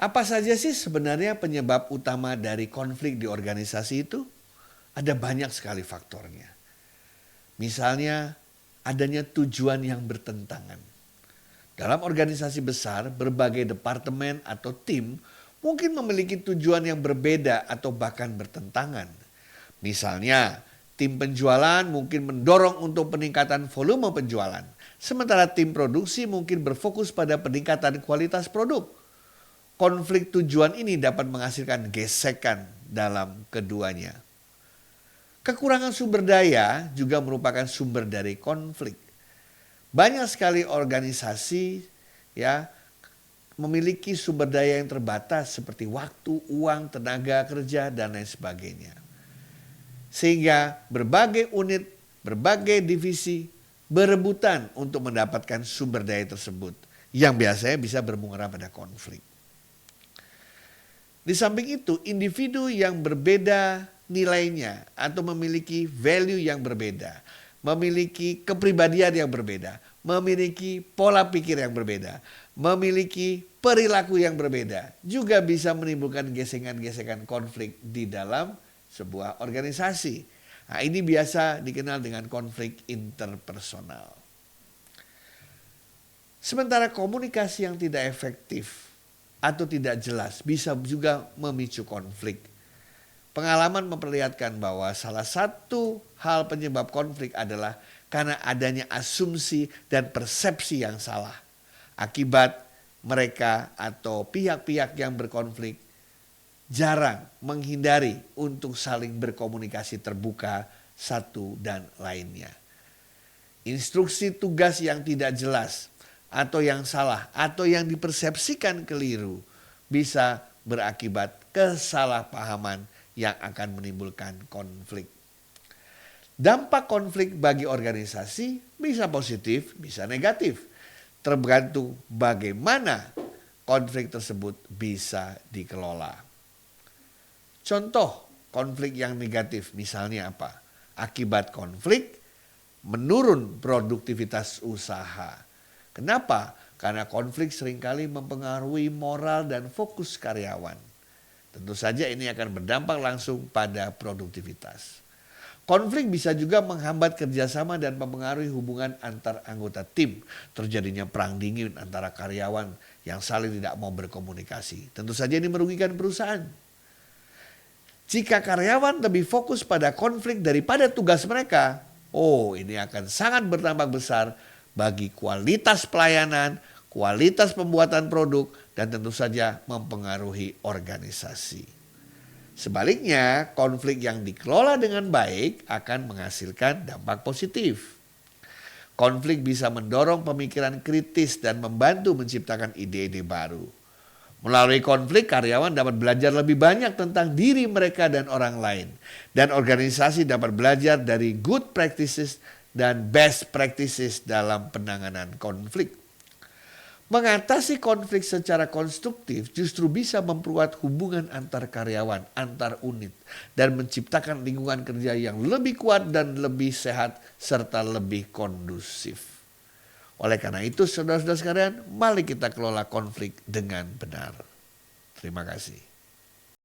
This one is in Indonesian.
Apa saja sih sebenarnya penyebab utama dari konflik di organisasi itu? Ada banyak sekali faktornya. Misalnya adanya tujuan yang bertentangan. Dalam organisasi besar, berbagai departemen atau tim mungkin memiliki tujuan yang berbeda atau bahkan bertentangan. Misalnya, tim penjualan mungkin mendorong untuk peningkatan volume penjualan, sementara tim produksi mungkin berfokus pada peningkatan kualitas produk. Konflik tujuan ini dapat menghasilkan gesekan dalam keduanya. Kekurangan sumber daya juga merupakan sumber dari konflik. Banyak sekali organisasi ya memiliki sumber daya yang terbatas seperti waktu, uang, tenaga kerja dan lain sebagainya. Sehingga berbagai unit, berbagai divisi berebutan untuk mendapatkan sumber daya tersebut yang biasanya bisa bermuara pada konflik. Di samping itu, individu yang berbeda nilainya atau memiliki value yang berbeda, memiliki kepribadian yang berbeda, memiliki pola pikir yang berbeda, memiliki perilaku yang berbeda, juga bisa menimbulkan gesekan-gesekan konflik di dalam sebuah organisasi. Nah, ini biasa dikenal dengan konflik interpersonal. Sementara komunikasi yang tidak efektif atau tidak jelas bisa juga memicu konflik. Pengalaman memperlihatkan bahwa salah satu hal penyebab konflik adalah karena adanya asumsi dan persepsi yang salah. Akibat mereka atau pihak-pihak yang berkonflik jarang menghindari untuk saling berkomunikasi terbuka satu dan lainnya. Instruksi tugas yang tidak jelas atau yang salah atau yang dipersepsikan keliru bisa berakibat kesalahpahaman yang akan menimbulkan konflik. Dampak konflik bagi organisasi bisa positif, bisa negatif. Tergantung bagaimana konflik tersebut bisa dikelola. Contoh konflik yang negatif misalnya apa? Akibat konflik menurun produktivitas usaha. Kenapa? Karena konflik seringkali mempengaruhi moral dan fokus karyawan. Tentu saja ini akan berdampak langsung pada produktivitas. Konflik bisa juga menghambat kerjasama dan mempengaruhi hubungan antar anggota tim. Terjadinya perang dingin antara karyawan yang saling tidak mau berkomunikasi. Tentu saja ini merugikan perusahaan. Jika karyawan lebih fokus pada konflik daripada tugas mereka, ini akan sangat berdampak besar bagi kualitas pelayanan, kualitas pembuatan produk, dan tentu saja mempengaruhi organisasi. Sebaliknya, konflik yang dikelola dengan baik akan menghasilkan dampak positif. Konflik bisa mendorong pemikiran kritis dan membantu menciptakan ide-ide baru. Melalui konflik, karyawan dapat belajar lebih banyak tentang diri mereka dan orang lain. Dan organisasi dapat belajar dari good practices dan best practices dalam penanganan konflik. Mengatasi konflik secara konstruktif justru bisa memperkuat hubungan antar karyawan, antar unit, dan menciptakan lingkungan kerja yang lebih kuat dan lebih sehat serta lebih kondusif. Oleh karena itu, saudara-saudara sekalian, mari kita kelola konflik dengan benar. Terima kasih.